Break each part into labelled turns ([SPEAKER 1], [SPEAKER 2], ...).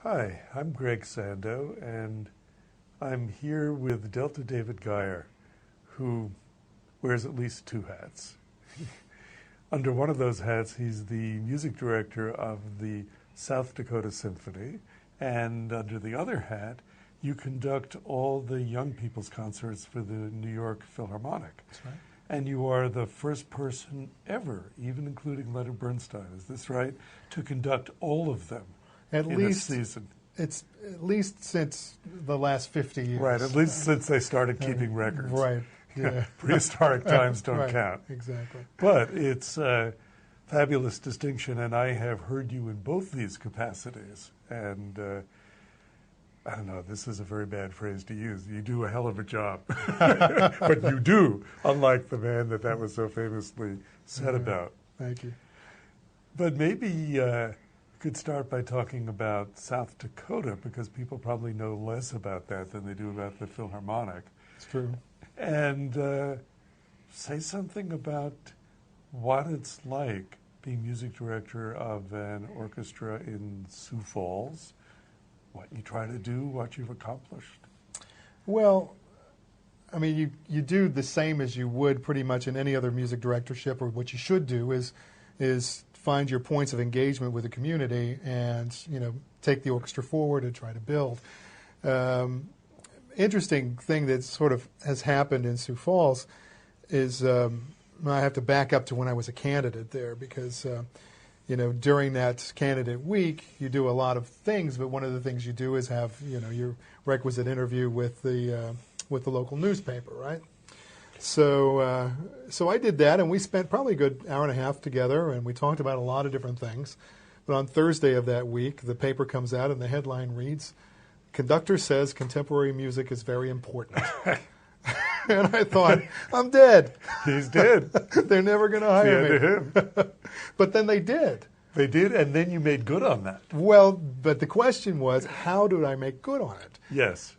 [SPEAKER 1] Hi, I'm Greg Sando, and I'm here with Delta David Gier, who wears at least two hats. Under one of those hats, he's the music director of the South Dakota Symphony, and under the other hat, you conduct all the young people's concerts for the New York Philharmonic.
[SPEAKER 2] That's right.
[SPEAKER 1] And you are the first person ever, even including Leonard Bernstein, is this right, to conduct all of them
[SPEAKER 2] At
[SPEAKER 1] in
[SPEAKER 2] least
[SPEAKER 1] a season?
[SPEAKER 2] It's at least since the last 50 years.
[SPEAKER 1] Right, at least since they started keeping records.
[SPEAKER 2] Right, yeah.
[SPEAKER 1] Prehistoric times don't
[SPEAKER 2] Right,
[SPEAKER 1] count.
[SPEAKER 2] exactly.
[SPEAKER 1] But it's a fabulous distinction, and I have heard you in both these capacities. And I don't know, this is a very bad phrase to use. You do a hell of a job. But you do, unlike the man that was so famously said about.
[SPEAKER 2] Thank you.
[SPEAKER 1] But maybe could start by talking about South Dakota, because people probably know less about that than they do about the Philharmonic.
[SPEAKER 2] It's true.
[SPEAKER 1] And say something about what it's like being music director of an orchestra in Sioux Falls, what you try to do, what you've accomplished.
[SPEAKER 2] Well, I mean, you do the same as you would pretty much in any other music directorship, or what you should do is find your points of engagement with the community and, take the orchestra forward and try to build. Interesting thing that sort of has happened in Sioux Falls is I have to back up to when I was a candidate there, because during that candidate week you do a lot of things, but one of the things you do is have your requisite interview with the local newspaper, right? So I did that, and we spent probably a good hour and a half together, and we talked about a lot of different things. But on Thursday of that week, the paper comes out, and the headline reads, "Conductor says contemporary music is very important." And I thought, I'm dead.
[SPEAKER 1] He's dead.
[SPEAKER 2] They're never going to hire me.
[SPEAKER 1] Him.
[SPEAKER 2] But then they did.
[SPEAKER 1] They did, and then you made good on that.
[SPEAKER 2] Well, but the question was, how did I make good on it?
[SPEAKER 1] Yes.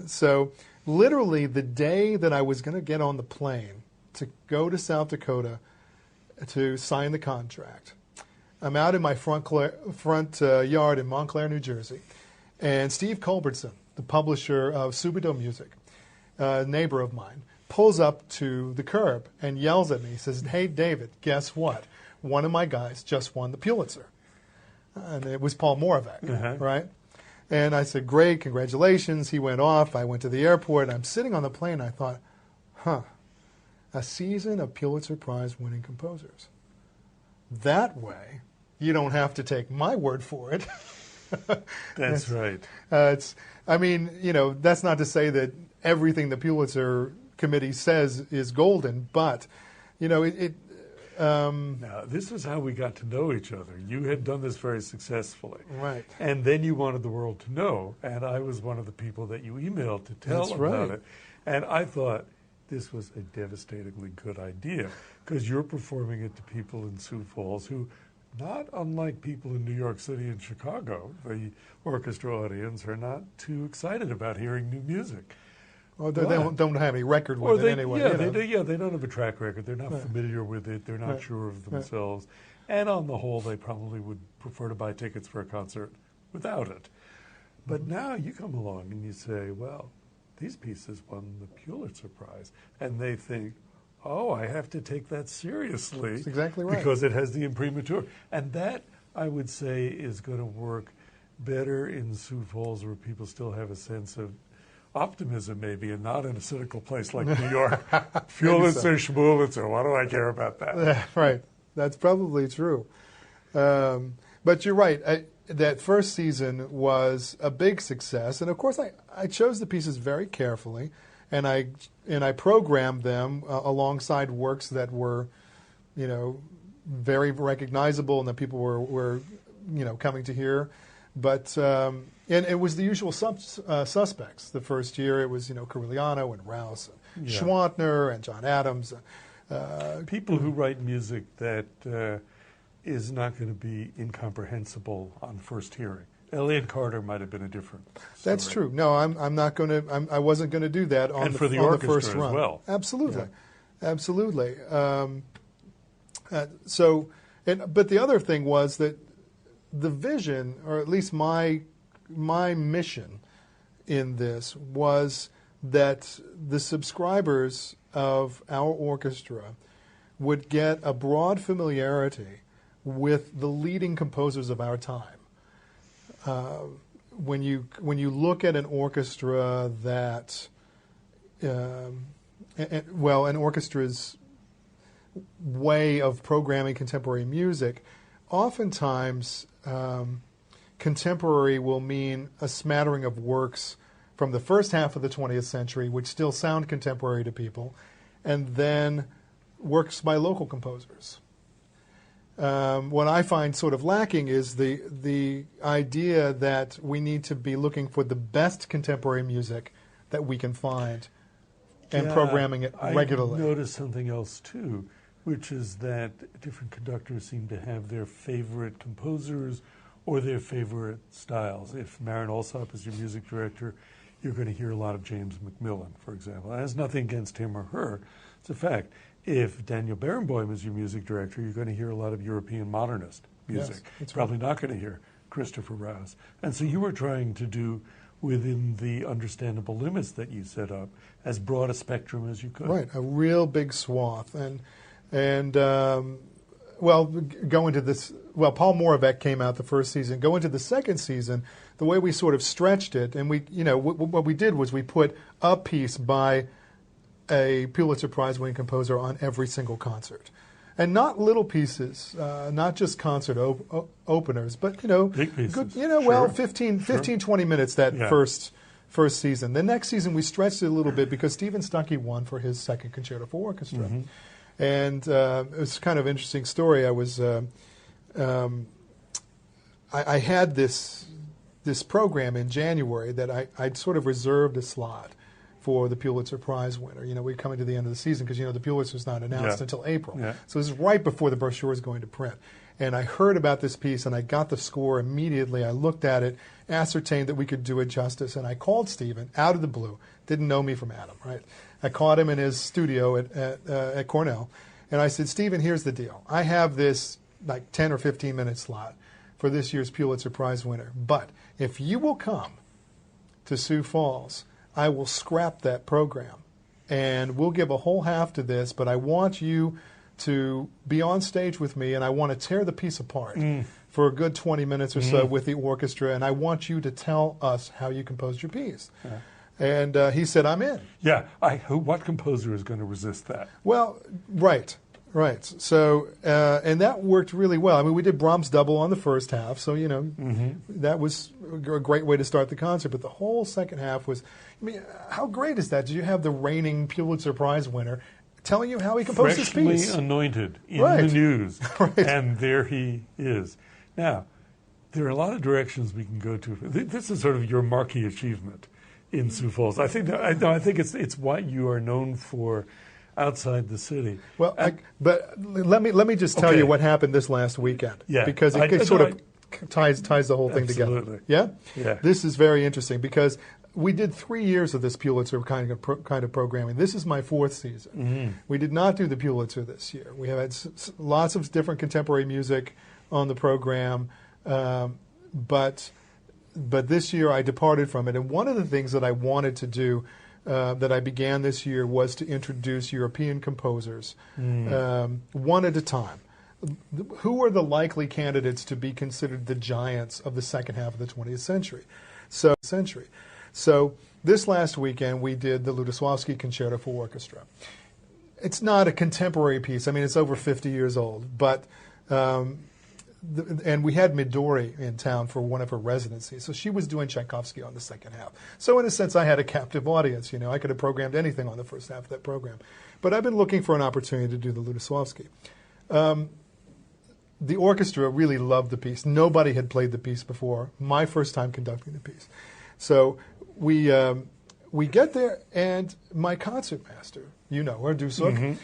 [SPEAKER 2] So literally the day that I was going to get on the plane to go to South Dakota to sign the contract, I'm out in my front yard in Montclair, New Jersey, and Steve Culbertson, the publisher of Subito Music, a neighbor of mine, pulls up to the curb and yells at me. He says, "Hey, David, guess what? One of my guys just won the Pulitzer." And it was Paul Moravec, right? And I said, "Great, congratulations." He went off. I went to the airport. And I'm sitting on the plane. And I thought, a season of Pulitzer Prize winning composers. That way, you don't have to take my word for it.
[SPEAKER 1] That's right.
[SPEAKER 2] That's not to say that everything the Pulitzer Committee says is golden, but,
[SPEAKER 1] Now, this is how we got to know each other. You had done this very successfully.
[SPEAKER 2] Right.
[SPEAKER 1] And then you wanted the world to know, and I was one of the people that you emailed to tell about it. And I thought this was a devastatingly good idea, because you're performing it to people in Sioux Falls who, not unlike people in New York City and Chicago, the orchestra audience are not too excited about hearing new music.
[SPEAKER 2] Well, they don't have any record with it anyway.
[SPEAKER 1] They don't have a track record. They're not familiar with it. They're not sure of themselves. And on the whole, they probably would prefer to buy tickets for a concert without it. But now you come along and you say, well, these pieces won the Pulitzer Prize. And they think, oh, I have to take that seriously.
[SPEAKER 2] That's exactly right.
[SPEAKER 1] Because it has the imprimatur. And that, I would say, is going to work better in Sioux Falls, where people still have a sense of optimism, maybe, and not in a cynical place like New York. Pulitzer, Schmulitzer, what do I care about that?
[SPEAKER 2] Right. That's probably true. But you're right. That first season was a big success. And, of course, I chose the pieces very carefully, and I programmed them alongside works that were, very recognizable and that people were coming to hear. But and it was the usual suspects. The first year it was Corigliano and Rouse, and Schwantner and John Adams.
[SPEAKER 1] People who write music that is not going to be incomprehensible on first hearing. Elliott Carter might have been a different story.
[SPEAKER 2] That's true. No, I'm not going to. I wasn't going to do that on
[SPEAKER 1] the
[SPEAKER 2] first run.
[SPEAKER 1] As well.
[SPEAKER 2] Absolutely, absolutely. But the other thing was that the vision, or at least my my mission in this was that the subscribers of our orchestra would get a broad familiarity with the leading composers of our time. When you look at an orchestra that, an orchestra's way of programming contemporary music, oftentimes contemporary will mean a smattering of works from the first half of the 20th century, which still sound contemporary to people, and then works by local composers. What I find sort of lacking is the idea that we need to be looking for the best contemporary music that we can find and programming it regularly.
[SPEAKER 1] I noticed something else too, which is that different conductors seem to have their favorite composers or their favorite styles. If Marin Alsop is your music director, you're going to hear a lot of James Macmillan, for example. It has nothing against him or her. It's a fact. If Daniel Barenboim is your music director, you're going to hear a lot of European modernist music.
[SPEAKER 2] Yes,
[SPEAKER 1] probably not going to hear Christopher Rouse. And so you were trying to do, within the understandable limits that you set up, as broad a spectrum as you could.
[SPEAKER 2] Right, a real big swath. And go into this, Paul Moravec came out the first season. Go into the second season, the way we sort of stretched it, and what we did was we put a piece by a Pulitzer Prize-winning composer on every single concert. And not little pieces, not just concert openers, but,
[SPEAKER 1] big pieces.
[SPEAKER 2] Good,
[SPEAKER 1] Sure.
[SPEAKER 2] 15, 20 minutes that first season. The next season we stretched it a little bit because Stephen Stuckey won for his second concerto for orchestra.
[SPEAKER 1] Mm-hmm.
[SPEAKER 2] And it was kind of an interesting story. I was, I had this program in January that I'd sort of reserved a slot for the Pulitzer Prize winner. We're coming to the end of the season because, the Pulitzer's not announced until April. Yeah. So this is right before the brochure is going to print. And I heard about this piece, and I got the score immediately. I looked at it, ascertained that we could do it justice, and I called Stephen out of the blue. Didn't know me from Adam, right? I caught him in his studio at Cornell, and I said, Stephen, here's the deal. I have this 10 or 15-minute slot for this year's Pulitzer Prize winner. But if you will come to Sioux Falls, I will scrap that program, and we'll give a whole half to this, but I want you to be on stage with me, and I want to tear the piece apart for a good 20 minutes or so with the orchestra, and I want you to tell us how you composed your piece. Yeah. And he said, I'm in.
[SPEAKER 1] Yeah. What composer is going to resist that?
[SPEAKER 2] Well, right. So, and that worked really well. I mean, we did Brahms' double on the first half, so, that was a great way to start the concert. But the whole second half was, how great is that? Did you have the reigning Pulitzer Prize winner telling you how he composed his piece?
[SPEAKER 1] Freshly anointed in the news.
[SPEAKER 2] Right.
[SPEAKER 1] And there he is. Now, there are a lot of directions we can go to. This is sort of your marquee achievement in Sioux Falls. I think it's what you are known for outside the city.
[SPEAKER 2] Well, but let me just tell you what happened this last weekend.
[SPEAKER 1] Yeah.
[SPEAKER 2] Because it sort of ties the whole thing together. Yeah?
[SPEAKER 1] Yeah.
[SPEAKER 2] This is very interesting because we did 3 years of this Pulitzer kind of programming. This is my fourth season. Mm-hmm. We did not do the Pulitzer this year. We have had lots of different contemporary music on the program, but this year I departed from it. And one of the things that I wanted to do that I began this year was to introduce European composers one at a time. Who are the likely candidates to be considered the giants of the second half of the 20th century? So this last weekend we did the Lutoslawski Concerto for Orchestra. It's not a contemporary piece. I mean, it's over 50 years old, but and we had Midori in town for one of her residencies, so she was doing Tchaikovsky on the second half. So in a sense, I had a captive audience. I could have programmed anything on the first half of that program. But I've been looking for an opportunity to do the Lutoslawski. The orchestra really loved the piece. Nobody had played the piece before. My first time conducting the piece. So we get there, and my concertmaster, her Dusuk,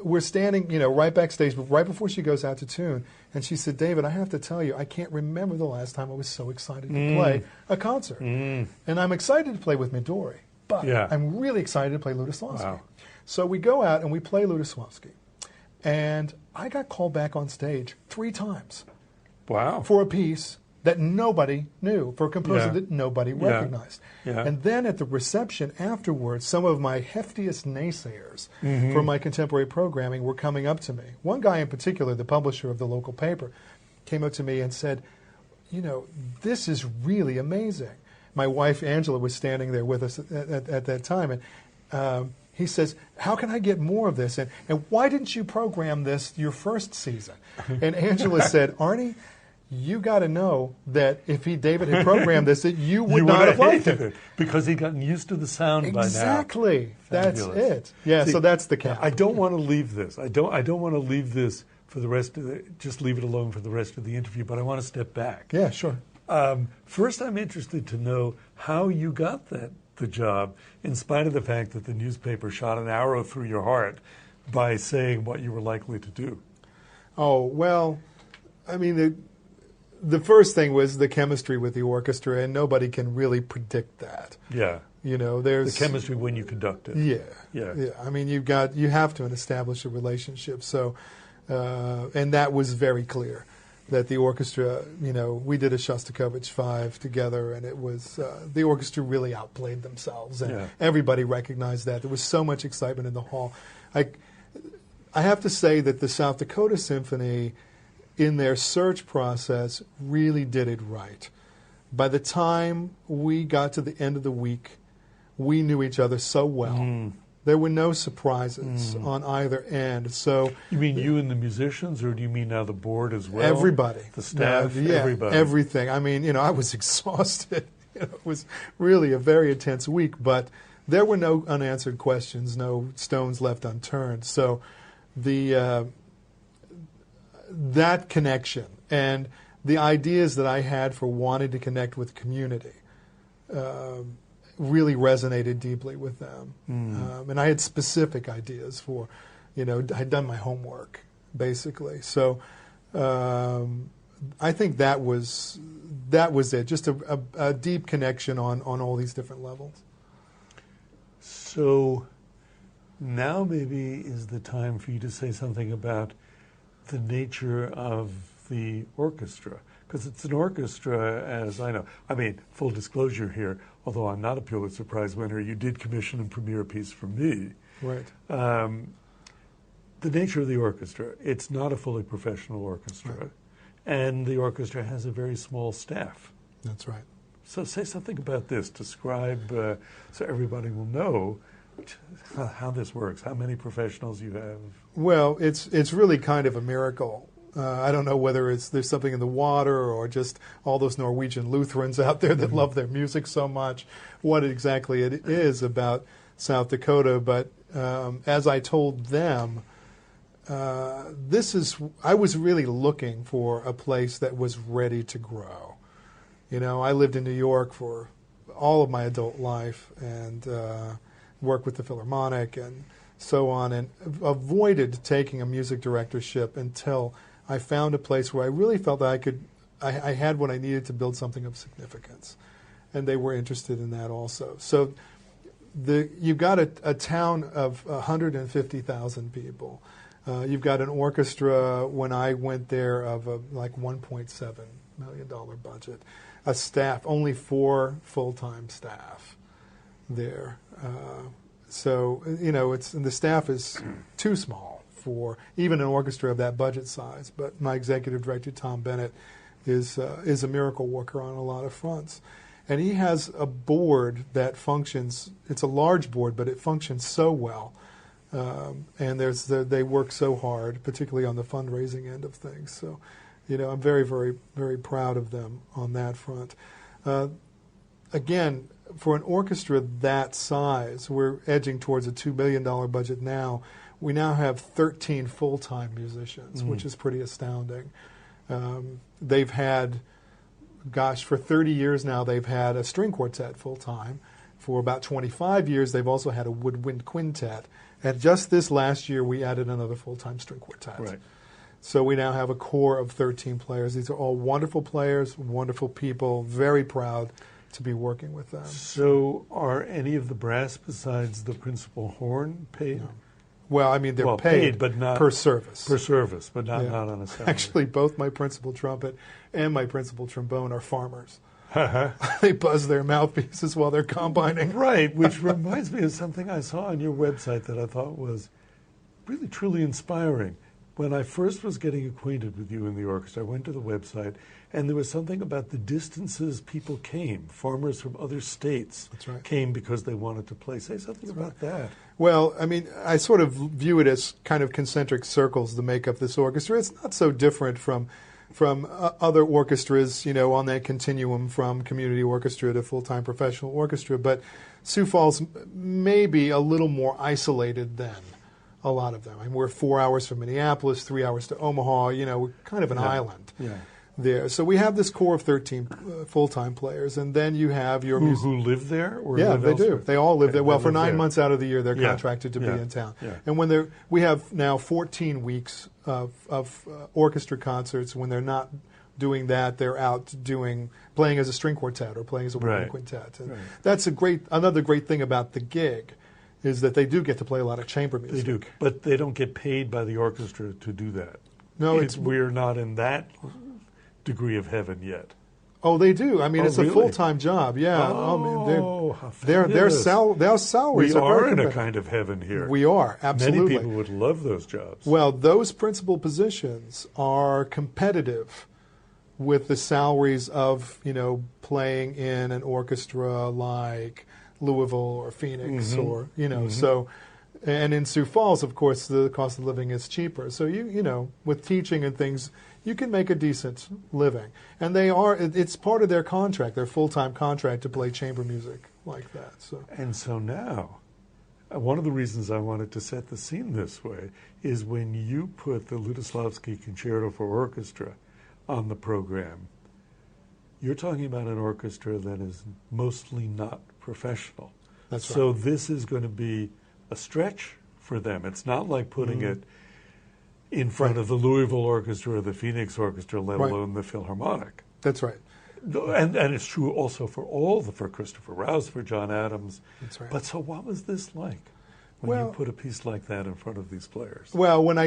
[SPEAKER 2] we're standing, right backstage, right before she goes out to tune, and she said, David, I have to tell you, I can't remember the last time I was so excited to play a concert. And I'm excited to play with Midori, but I'm really excited to play Lutoslawski. Wow. So we go out and we play Lutoslawski, and I got called back on stage 3 times.
[SPEAKER 1] Wow.
[SPEAKER 2] For a piece that nobody knew, for a composer that nobody recognized.
[SPEAKER 1] Yeah.
[SPEAKER 2] And then at the reception afterwards, some of my heftiest naysayers for my contemporary programming were coming up to me. One guy in particular, the publisher of the local paper, came up to me and said, you know, this is really amazing. My wife, Angela, was standing there with us at that time, and he says, how can I get more of this? And why didn't you program this your first season? And Angela said, Arnie, you got to know that if David had programmed this, that you would not have liked it.
[SPEAKER 1] Because he'd gotten used to the sound by now.
[SPEAKER 2] Exactly. That's it. Yeah,
[SPEAKER 1] See,
[SPEAKER 2] so that's the cap.
[SPEAKER 1] I don't want to leave this. I don't want to leave this for the rest of just leave it alone for the rest of the interview, but I want to step back.
[SPEAKER 2] Yeah, sure.
[SPEAKER 1] First, I'm interested to know how you got the job, in spite of the fact that the newspaper shot an arrow through your heart by saying what you were likely to do.
[SPEAKER 2] Oh, well, I mean, the first thing was the chemistry with the orchestra, and nobody can really predict that.
[SPEAKER 1] Yeah.
[SPEAKER 2] You know, there's
[SPEAKER 1] the chemistry when you conduct it.
[SPEAKER 2] Yeah. I mean, you have to establish a relationship. So, and that was very clear. That the orchestra, you know, we did a Shostakovich 5 together, and it was the orchestra really outplayed themselves, and everybody recognized that. There was so much excitement in the hall. I have to say that the South Dakota Symphony, in their search process, really did it right. By the time we got to the end of the week, we knew each other so well. There were no surprises on either end. So
[SPEAKER 1] you mean you and the musicians, or do you mean now the board as well?
[SPEAKER 2] Everybody,
[SPEAKER 1] the staff, everybody,
[SPEAKER 2] everything. I mean, you know, I was exhausted. You know, it was really a very intense week, but there were no unanswered questions, no stones left unturned. So that connection and the ideas that I had for wanting to connect with community really resonated deeply with them. And I had specific ideas for, you know, I had done my homework, basically. So I think that was it, just a deep connection on all these different levels.
[SPEAKER 1] So now maybe is the time for you to say something about the nature of the orchestra. Because it's an orchestra, as I know. I mean, full disclosure here, although I'm not a Pulitzer Prize winner, you did commission and premiere a piece for me.
[SPEAKER 2] Right.
[SPEAKER 1] The nature of the orchestra, it's not a fully professional orchestra. Right. And the orchestra has a very small staff.
[SPEAKER 2] That's right.
[SPEAKER 1] So say something about this. Describe, so everybody will know how this works, how many professionals you have. Well,
[SPEAKER 2] it's really kind of a miracle. I don't know whether there's something in the water or just all those Norwegian Lutherans out there that love their music so much, what exactly it is about South Dakota. But as I told them, I was really looking for a place that was ready to grow. You know, I lived in New York for all of my adult life and worked with the Philharmonic and so on, and avoided taking a music directorship until I found a place where I really felt that I had what I needed to build something of significance. And they were interested in that also. So you've got a town of 150,000 people. You've got an orchestra, when I went there, of like $1.7 million budget. A staff, only 4 full-time staff there. So, you know, the staff is too small for even an orchestra of that budget size. But my executive director, Tom Bennett, is a miracle worker on a lot of fronts. And he has a board that functions, it's a large board, but it functions so well. And they work so hard, particularly on the fundraising end of things. So, you know, I'm very, very, very proud of them on that front. Again, for an orchestra that size, we're edging towards a $2 billion budget now. We now have 13 full-time musicians, which is pretty astounding. They've had, for 30 years now, they've had a string quartet full-time. For about 25 years, they've also had a woodwind quintet. And just this last year, we added another full-time string quartet.
[SPEAKER 1] Right.
[SPEAKER 2] So we now have a core of 13 players. These are all wonderful players, wonderful people, very proud to be working with them.
[SPEAKER 1] So are any of the brass besides the principal horn paid?
[SPEAKER 2] Well, I mean, they're paid
[SPEAKER 1] but not
[SPEAKER 2] per service.
[SPEAKER 1] Per service, but not on a salary.
[SPEAKER 2] Actually, both my principal trumpet and my principal trombone are farmers. They buzz their mouthpieces while they're combining.
[SPEAKER 1] Right, which reminds me of something I saw on your website that I thought was really, truly inspiring. When I first was getting acquainted with you in the orchestra, I went to the website, and there was something about the distances people came. Farmers from other states came because they wanted to play. Say something about that.
[SPEAKER 2] Well, I mean, I sort of view it as kind of concentric circles that make up this orchestra. It's not so different from other orchestras, on that continuum from community orchestra to full-time professional orchestra. But Sioux Falls may be a little more isolated than a lot of them. I mean, we're 4 hours from Minneapolis, 3 hours to Omaha. We're kind of an island there. So we have this core of 13 full-time players, and then you have your
[SPEAKER 1] who live there? Or
[SPEAKER 2] yeah,
[SPEAKER 1] live
[SPEAKER 2] they
[SPEAKER 1] elsewhere?
[SPEAKER 2] do. They all live there. Well, for 9
[SPEAKER 1] there.
[SPEAKER 2] months out of the year, they're contracted to be in town.
[SPEAKER 1] Yeah.
[SPEAKER 2] And when we have now 14 weeks of orchestra concerts. When they're not doing that, they're out playing as a string quartet or playing as a wind quintet. And that's another great thing about the gig, is that they do get to play a lot of chamber music.
[SPEAKER 1] They do, but they don't get paid by the orchestra to do that.
[SPEAKER 2] No,
[SPEAKER 1] we're not in that degree of heaven yet.
[SPEAKER 2] Oh, they do. I mean, it's
[SPEAKER 1] really?
[SPEAKER 2] a full-time job. Yeah. Their salaries
[SPEAKER 1] we
[SPEAKER 2] are
[SPEAKER 1] are in a kind of heaven here.
[SPEAKER 2] We are, absolutely.
[SPEAKER 1] Many people would love those jobs.
[SPEAKER 2] Well, those principal positions are competitive with the salaries of, playing in an orchestra like Louisville or Phoenix or, so, and in Sioux Falls, of course, the cost of living is cheaper. So, with teaching and things, you can make a decent living. And it's part of their contract, their full-time contract, to play chamber music like that.
[SPEAKER 1] And so now, one of the reasons I wanted to set the scene this way is when you put the Lutoslawski Concerto for Orchestra on the program, you're talking about an orchestra that is mostly not professional.
[SPEAKER 2] That's right.
[SPEAKER 1] So this is going to be a stretch for them. It's not like putting it in front of the Louisville Orchestra or the Phoenix Orchestra, let alone the Philharmonic.
[SPEAKER 2] That's right.
[SPEAKER 1] And it's true also for Christopher Rouse, for John Adams.
[SPEAKER 2] That's right.
[SPEAKER 1] But so what was this like when you put a piece like that in front of these players?
[SPEAKER 2] Well, when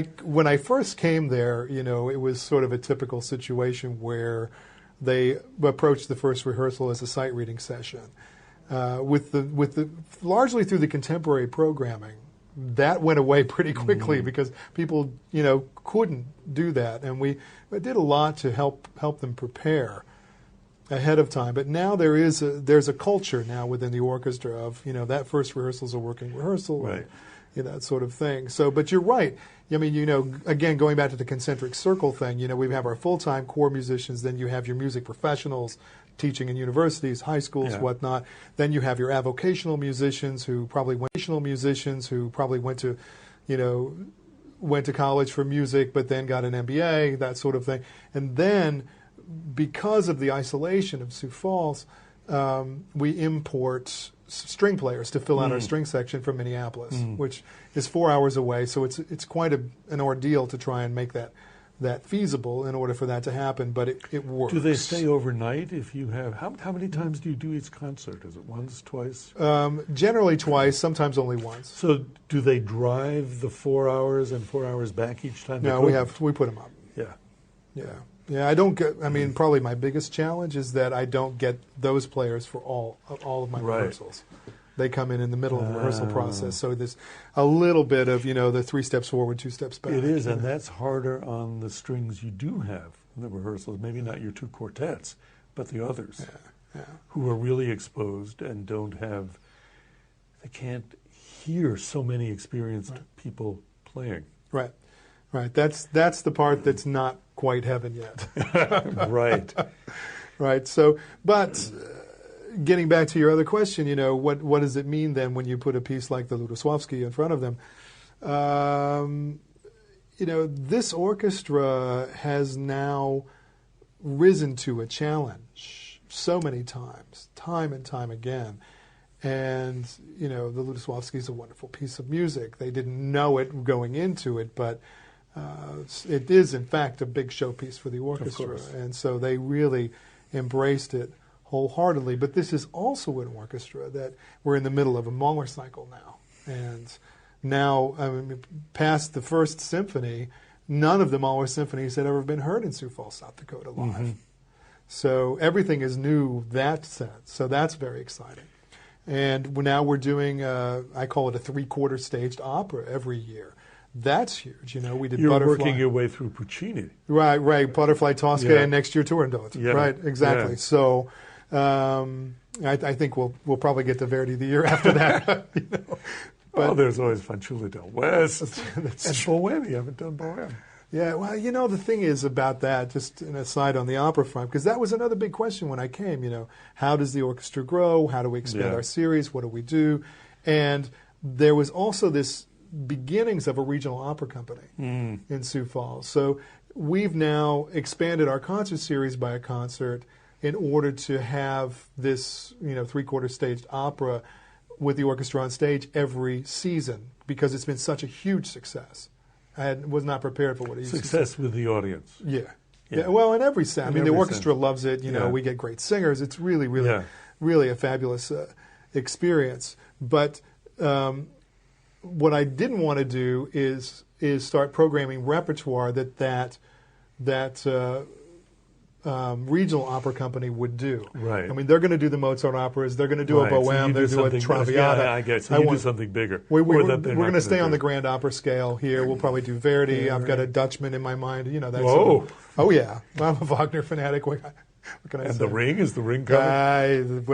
[SPEAKER 2] I first came there, it was sort of a typical situation where they approached the first rehearsal as a sight reading session. With the largely through the contemporary programming, that went away pretty quickly because people, couldn't do that, and we did a lot to help them prepare ahead of time. But now there's a culture now within the orchestra of that first rehearsal is a working rehearsal,
[SPEAKER 1] right?
[SPEAKER 2] And, that sort of thing. So, but you're right. I mean, again, going back to the concentric circle thing, we have our full-time core musicians, then you have your music professionals teaching in universities, high schools, whatnot. Then you have your avocational musicians who probably went to college for music, but then got an MBA, that sort of thing. And then, because of the isolation of Sioux Falls, we import string players to fill out our string section from Minneapolis, which is 4 hours away. So it's quite an ordeal to try and make that feasible in order for that to happen, but it works.
[SPEAKER 1] Do they stay overnight if you have, how many times do you do each concert? Is it once, twice?
[SPEAKER 2] Generally twice, sometimes only once.
[SPEAKER 1] So do they drive the 4 hours and 4 hours back each time?
[SPEAKER 2] No, we put them up. Yeah, I don't get, probably my biggest challenge is that I don't get those players for all of my rehearsals. They come in the middle of the rehearsal process, so there's a little bit of, the 3 steps forward, 2 steps back.
[SPEAKER 1] It is, and that's harder on the strings you do have in the rehearsals, maybe not your 2 quartets, but the others, who are really exposed and they can't hear so many experienced people playing.
[SPEAKER 2] Right. That's the part that's not quite heaven yet.
[SPEAKER 1] Right.
[SPEAKER 2] Right, so, but... getting back to your other question, what does it mean then when you put a piece like the Lutoslawski in front of them? This orchestra has now risen to a challenge so many times, time and time again. And, the Lutoslawski is a wonderful piece of music. They didn't know it going into it, but it is, in fact, a big showpiece for the orchestra. And so they really embraced it wholeheartedly. But this is also an orchestra that we're in the middle of a Mahler cycle now. And now, past the first symphony, none of the Mahler symphonies had ever been heard in Sioux Falls, South Dakota live.
[SPEAKER 1] Mm-hmm.
[SPEAKER 2] So everything is new that sense. So that's very exciting. And now we're doing, I call it a 3/4 staged opera every year. That's huge. We did
[SPEAKER 1] You're
[SPEAKER 2] Butterfly.
[SPEAKER 1] working your way through Puccini.
[SPEAKER 2] Right. Butterfly, Tosca,
[SPEAKER 1] Yeah.
[SPEAKER 2] and next year Turandot.
[SPEAKER 1] Yeah.
[SPEAKER 2] Right, exactly.
[SPEAKER 1] Yeah.
[SPEAKER 2] So I think we'll probably get to Verdi the year after that.
[SPEAKER 1] But there's always Fanciulla del West and Bohème. You haven't done Bohème.
[SPEAKER 2] Yeah, well, the thing is about that, just an aside on the opera front, because that was another big question when I came, how does the orchestra grow? How do we expand our series? What do we do? And there was also this beginnings of a regional opera company in Sioux Falls. So we've now expanded our concert series by a concert in order to have this, 3/4 staged opera with the orchestra on stage every season, because it's been such a huge success. I was not prepared for what it used to be.
[SPEAKER 1] Success with the audience.
[SPEAKER 2] Yeah. Well, in every sense. The orchestra
[SPEAKER 1] sense.
[SPEAKER 2] loves it. We get great singers. It's really, really, really a fabulous experience. But what I didn't want to do is start programming repertoire that regional opera company would do.
[SPEAKER 1] Right.
[SPEAKER 2] They're going to do the Mozart operas. They're going to do a Bohème. They're going to do a Traviata.
[SPEAKER 1] Yeah, I guess. So you do something bigger.
[SPEAKER 2] We're going to stay on the grand opera scale here. We'll probably do Verdi.
[SPEAKER 1] Yeah,
[SPEAKER 2] I've got a Dutchman in my mind. That's
[SPEAKER 1] Whoa.
[SPEAKER 2] Oh, yeah. I'm a Wagner fanatic. What can I say?
[SPEAKER 1] And the Ring? Is the Ring coming?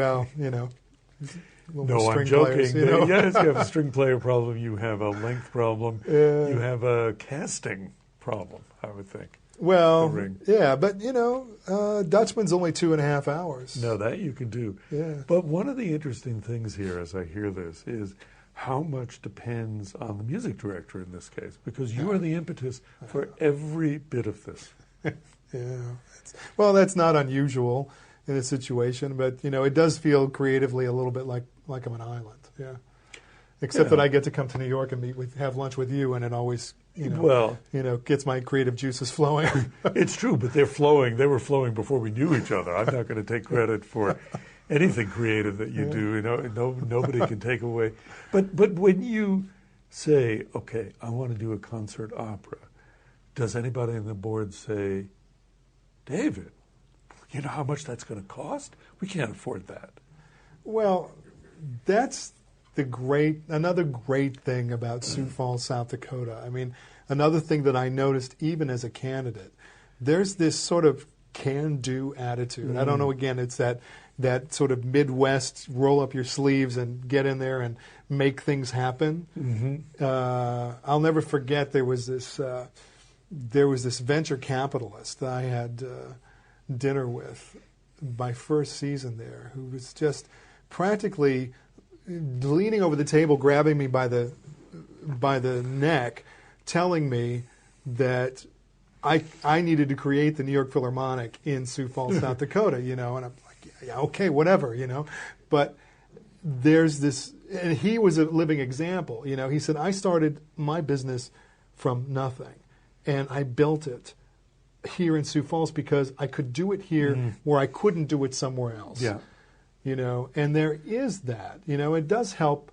[SPEAKER 1] No, I'm joking.
[SPEAKER 2] Players,
[SPEAKER 1] Yes, you have a string player problem. You have a length problem. You have a casting problem, I would think.
[SPEAKER 2] Well,
[SPEAKER 1] The Ring.
[SPEAKER 2] yeah, but, Dutchman's only 2.5 hours.
[SPEAKER 1] No, that you can do.
[SPEAKER 2] Yeah.
[SPEAKER 1] But one of the interesting things here, as I hear this, is how much depends on the music director in this case, because you are the impetus for every bit of this.
[SPEAKER 2] Yeah. Well, that's not unusual in a situation, but, it does feel creatively a little bit like I'm an island. Yeah. Except that I get to come to New York and have lunch with you, and it always, gets my creative juices flowing.
[SPEAKER 1] It's true, but they're flowing. They were flowing before we knew each other. I'm not going to take credit for anything creative that you do. Nobody can take away. But when you say, okay, I want to do a concert opera, does anybody on the board say, David, you know how much that's going to cost? We can't afford that.
[SPEAKER 2] Well, that's another great thing about Sioux Falls, South Dakota. Another thing that I noticed even as a candidate, there's this sort of can-do attitude. I don't know, again, it's that sort of Midwest roll up your sleeves and get in there and make things happen. Mm-hmm. I'll never forget there was this venture capitalist that I had dinner with my first season there, who was just practically leaning over the table, grabbing me by the neck, telling me that I needed to create the New York Philharmonic in Sioux Falls, South Dakota, and I'm like, yeah, okay, whatever, But there's this, and he was a living example, He said, I started my business from nothing, and I built it here in Sioux Falls because I could do it here where I couldn't do it somewhere else.
[SPEAKER 1] Yeah.
[SPEAKER 2] And there is that. It does help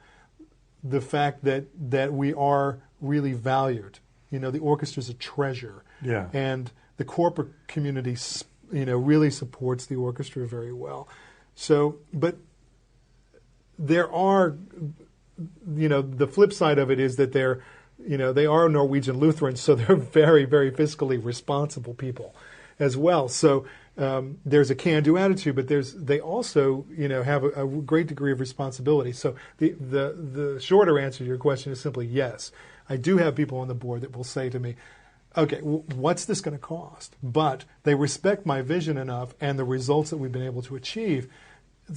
[SPEAKER 2] the fact that we are really valued. The orchestra's a treasure.
[SPEAKER 1] Yeah.
[SPEAKER 2] And the corporate community, really supports the orchestra very well. So, but there are, the flip side of it is that they are Norwegian Lutherans, so they're very, very fiscally responsible people as well. So there's a can-do attitude, but they also have a great degree of responsibility. So the shorter answer to your question is simply yes. I do have people on the board that will say to me, okay, what's this going to cost? But they respect my vision enough and the results that we've been able to achieve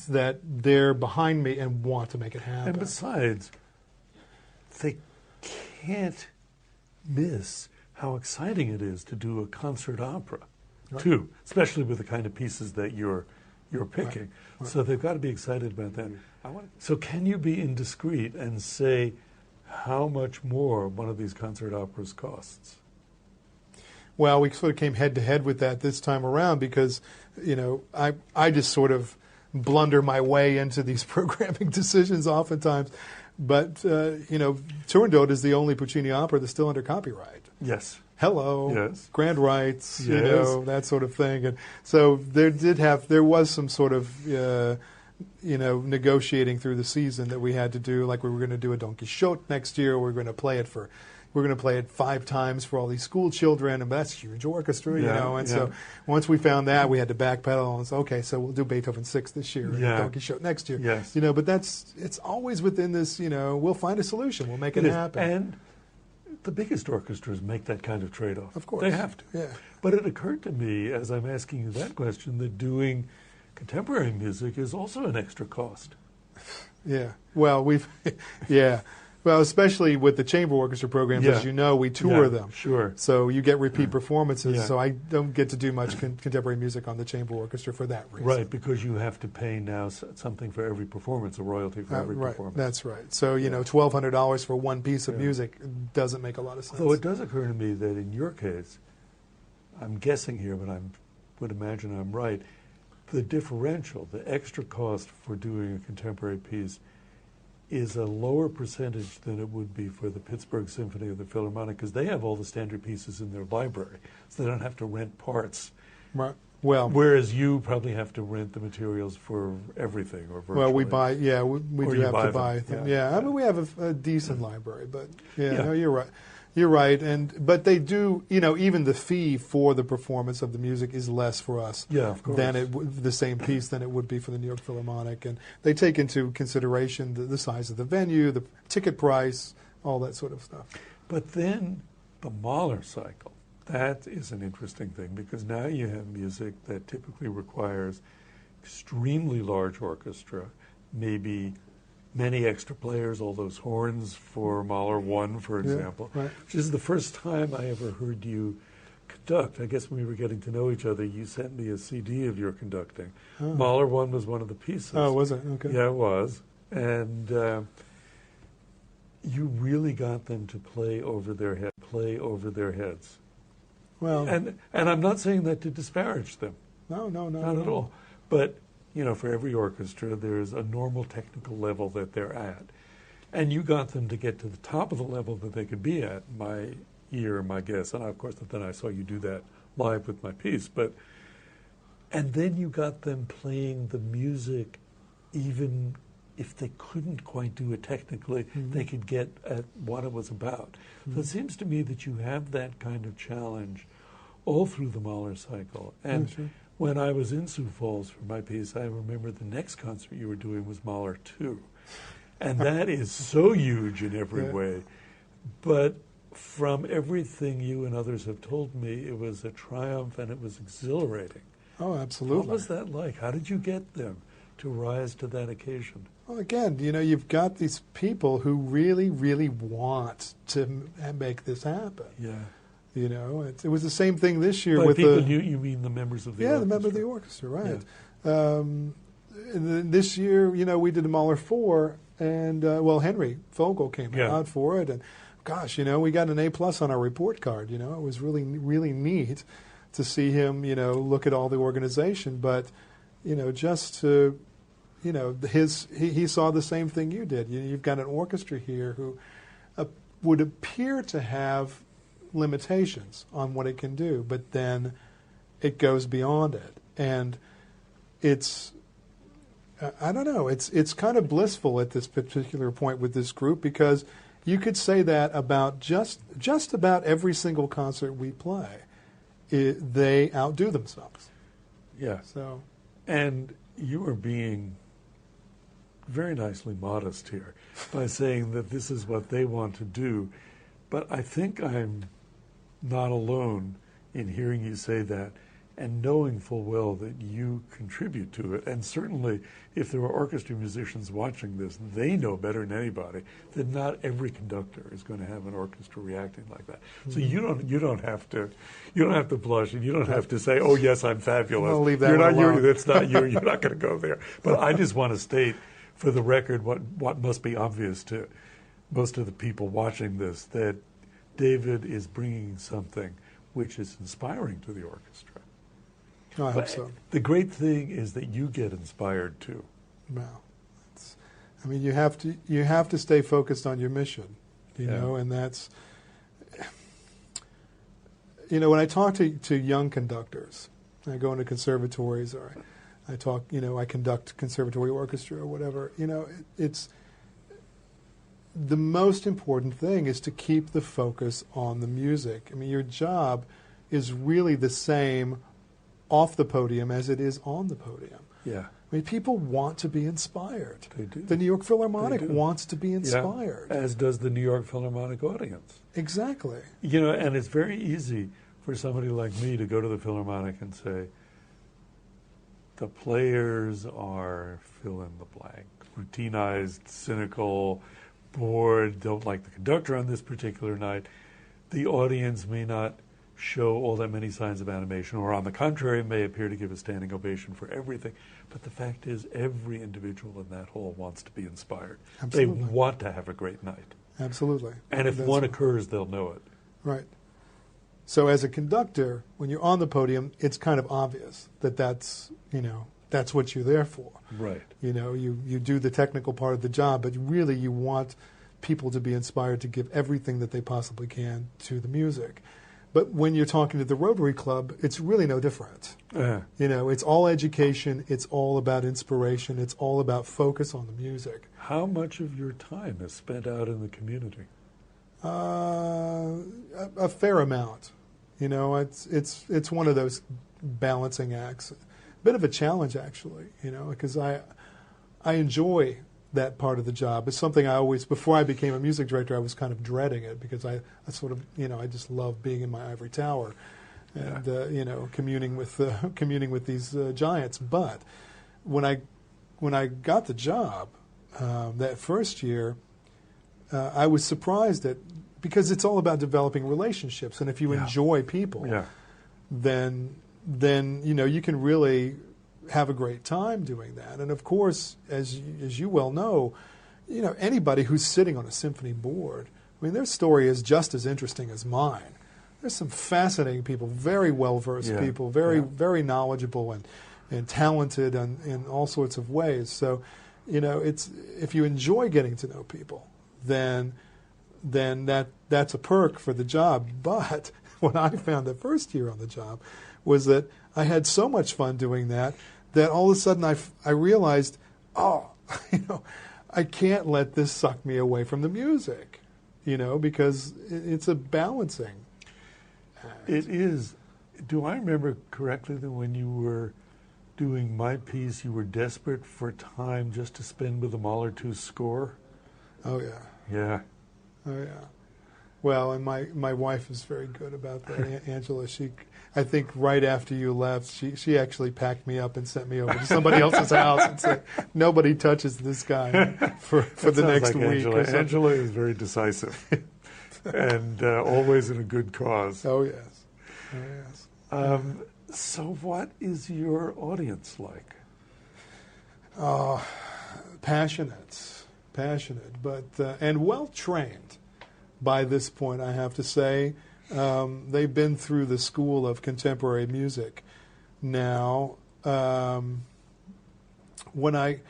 [SPEAKER 2] that they're behind me and want to make it happen.
[SPEAKER 1] And besides, they can't miss how exciting it is to do a concert opera, too, especially with the kind of pieces that you're picking. Right. So they've got to be excited about that. So can you be indiscreet and say how much more one of these concert operas costs?
[SPEAKER 2] Well, we sort of came head-to-head with that this time around because, I just sort of blunder my way into these programming decisions oftentimes. But, Turandot is the only Puccini opera that's still under copyright.
[SPEAKER 1] Yes.
[SPEAKER 2] Hello,
[SPEAKER 1] Yes.
[SPEAKER 2] grand rights,
[SPEAKER 1] Yes.
[SPEAKER 2] that sort of thing. And so there was some sort of, negotiating through the season that we had to do. Like we were going to do a Don Quixote next year. We're going to play it 5 times for all these school children, and that's a huge orchestra, And so once we found that, we had to backpedal and say, okay, so we'll do Beethoven 6 this year and Don Quixote next year.
[SPEAKER 1] Yes.
[SPEAKER 2] But it's always within this, we'll find a solution. We'll make it happen.
[SPEAKER 1] And the biggest orchestras make that kind of trade-off.
[SPEAKER 2] Of course.
[SPEAKER 1] They have to.
[SPEAKER 2] Yeah.
[SPEAKER 1] But it occurred to me, as I'm asking you that question, that doing contemporary music is also an extra cost.
[SPEAKER 2] Yeah. Well, Well, especially with the chamber orchestra programs, as you know, we tour them.
[SPEAKER 1] Sure.
[SPEAKER 2] So you get repeat performances.
[SPEAKER 1] Yeah.
[SPEAKER 2] So I don't get to do much contemporary music on the chamber orchestra for that reason.
[SPEAKER 1] Right, because you have to pay now something for every performance, a royalty for every performance.
[SPEAKER 2] That's right. So, $1,200 for one piece of music doesn't make a lot of sense.
[SPEAKER 1] Although it does occur to me that in your case, I'm guessing here, but I would imagine I'm right, the differential, the extra cost for doing a contemporary piece is a lower percentage than it would be for the Pittsburgh Symphony or the Philharmonic, because they have all the standard pieces in their library, so they don't have to rent parts.
[SPEAKER 2] Right. Well,
[SPEAKER 1] whereas you probably have to rent the materials for everything, or virtually.
[SPEAKER 2] Well, we buy. Yeah, we do have to buy them.
[SPEAKER 1] Yeah.
[SPEAKER 2] I mean, we have a decent library, but no, you're right. You're right, but they do. Even the fee for the performance of the music is less for us
[SPEAKER 1] of course.
[SPEAKER 2] than the same piece than it would be for the New York Philharmonic, and they take into consideration the size of the venue, the ticket price, all that sort of stuff.
[SPEAKER 1] But then the Mahler cycle, that is an interesting thing, because now you have music that typically requires extremely large orchestra, maybe many extra players, all those horns for Mahler 1, for example, which is the first time I ever heard you conduct. I guess when we were getting to know each other, you sent me a CD of your conducting. Oh. Mahler 1 was one of the pieces.
[SPEAKER 2] Oh, was it? Okay.
[SPEAKER 1] Yeah, it was. And you really got them to play over their heads.
[SPEAKER 2] Well,
[SPEAKER 1] and I'm not saying that to disparage them.
[SPEAKER 2] No,
[SPEAKER 1] not at all. But for every orchestra, there's a normal technical level that they're at. And you got them to get to the top of the level that they could be at, my guess. And of course, then I saw you do that live with my piece. And then you got them playing the music, even if they couldn't quite do it technically, they could get at what it was about. So it seems to me that you have that kind of challenge all through the Mahler cycle. And when I was in Sioux Falls for my piece, I remember the next concert you were doing was Mahler 2. And that is so huge in every way. But from everything you and others have told me, it was a triumph and it was exhilarating.
[SPEAKER 2] Oh, absolutely.
[SPEAKER 1] What was that like? How did you get them to rise to that occasion?
[SPEAKER 2] Well, again, you've got these people who really, really want to make this happen.
[SPEAKER 1] Yeah.
[SPEAKER 2] It was the same thing this year
[SPEAKER 1] By
[SPEAKER 2] with
[SPEAKER 1] people, you mean the members of the orchestra?
[SPEAKER 2] Yeah, the member of the orchestra, right.
[SPEAKER 1] Yeah.
[SPEAKER 2] And then this year, we did the Mahler 4, and, Henry Fogel came out for it, and gosh, we got an A+ on our report card, It was really, really neat to see him, look at all the organization, but, just to, he saw the same thing you did. You've got an orchestra here who would appear to have limitations on what it can do, but then it goes beyond it, and it's I don't know, it's kind of blissful at this particular point with this group, because you could say that about just about every single concert we play. They outdo themselves.
[SPEAKER 1] Yeah.
[SPEAKER 2] So,
[SPEAKER 1] and you are being very nicely modest here by saying that this is what they want to do, but I think I'm not alone in hearing you say that and knowing full well that you contribute to it. And certainly if there are orchestra musicians watching this, they know better than anybody that not every conductor is going to have an orchestra reacting like that. So you don't have to blush, and you don't have to say, "Oh yes, I'm fabulous."
[SPEAKER 2] I'll leave that alone.
[SPEAKER 1] That's not you. You're not going to go there. But I just want to state for the record what must be obvious to most of the people watching this, that David is bringing something which is inspiring to the orchestra.
[SPEAKER 2] I hope so.
[SPEAKER 1] The great thing is that you get inspired too.
[SPEAKER 2] Well, I mean, you have to stay focused on your mission, you know, and that's, you know, when I talk to young conductors, I go into conservatories or I talk, you know, I conduct conservatory orchestra or whatever, you know, it's the most important thing is to keep the focus on the music. I mean, your job is really the same off the podium as it is on the podium.
[SPEAKER 1] Yeah.
[SPEAKER 2] I mean, people want to be inspired.
[SPEAKER 1] They do.
[SPEAKER 2] The New York Philharmonic wants to be inspired.
[SPEAKER 1] Yeah, as does the New York Philharmonic audience.
[SPEAKER 2] Exactly.
[SPEAKER 1] You know, and it's very easy for somebody like me to go to the Philharmonic and say, the players are fill in the blank, routinized, cynical, bored, don't like the conductor on this particular night. The audience may not show all that many signs of animation, or on the contrary, may appear to give a standing ovation for everything. But the fact is, every individual in that hall wants to be inspired.
[SPEAKER 2] Absolutely.
[SPEAKER 1] They want to have a great night.
[SPEAKER 2] Absolutely.
[SPEAKER 1] And if one occurs, they'll know it.
[SPEAKER 2] Right. So as a conductor, when you're on the podium, it's kind of obvious that that's, you know, that's what you're there for.
[SPEAKER 1] Right.
[SPEAKER 2] You know, you do the technical part of the job, but really you want people to be inspired to give everything that they possibly can to the music. But when you're talking to the Rotary Club, it's really no different. You know, it's all education. It's all about inspiration. It's all about focus on the music.
[SPEAKER 1] How much of your time is spent out in the community?
[SPEAKER 2] A fair amount. You know, it's one of those balancing acts. A bit of a challenge, actually. You know, because I enjoy that part of the job. It's something I always, before I became a music director, I was kind of dreading it because I sort of, you know, I just love being in my ivory tower and, you know, communing with these giants. But when I got the job that first year, I was surprised because it's all about developing relationships. And if you enjoy people, then, you know, you can really have a great time doing that. And of course, as you well know, you know, anybody who's sitting on a symphony board, I mean, their story is just as interesting as mine. There's some fascinating people, very well-versed people, very knowledgeable and talented in all sorts of ways. So, you know, it's if you enjoy getting to know people, then that's a perk for the job. But what I found the first year on the job was that I had so much fun doing that all of a sudden I realized, oh, you know, I can't let this suck me away from the music, you know, because it's a balancing act.
[SPEAKER 1] It is. Do I remember correctly that when you were doing my piece, you were desperate for time just to spend with a Mahler 2 score?
[SPEAKER 2] Oh, yeah.
[SPEAKER 1] Yeah.
[SPEAKER 2] Oh, yeah. Well, and my wife is very good about that, Angela. I think right after you left, she actually packed me up and sent me over to somebody else's house and said, nobody touches this guy for the next
[SPEAKER 1] like
[SPEAKER 2] week.
[SPEAKER 1] Angela is very decisive and always in a good cause.
[SPEAKER 2] Oh, yes. Oh, yes.
[SPEAKER 1] So what is your audience like?
[SPEAKER 2] Passionate, but and well-trained. By this point, I have to say, they've been through the school of contemporary music. Now, when I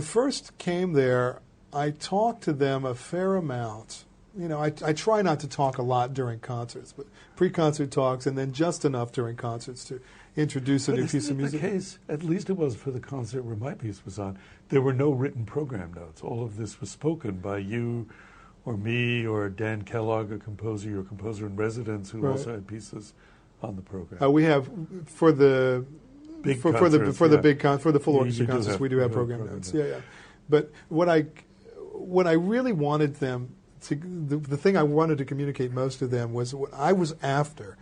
[SPEAKER 2] first came there, I talked to them a fair amount. You know, I try not to talk a lot during concerts, but pre-concert talks, and then just enough during concerts to introduce a new piece of music.
[SPEAKER 1] The case, at least it was for the concert where my piece was on, there were no written program notes. All of this was spoken by you or me or Dan Kellogg, a composer, your composer in residence, who also had pieces on the program.
[SPEAKER 2] We have for the
[SPEAKER 1] big
[SPEAKER 2] for the full orchestra concerts. We do have program notes. Yeah. But what I really wanted them to, the thing I wanted to communicate most to them was what I was after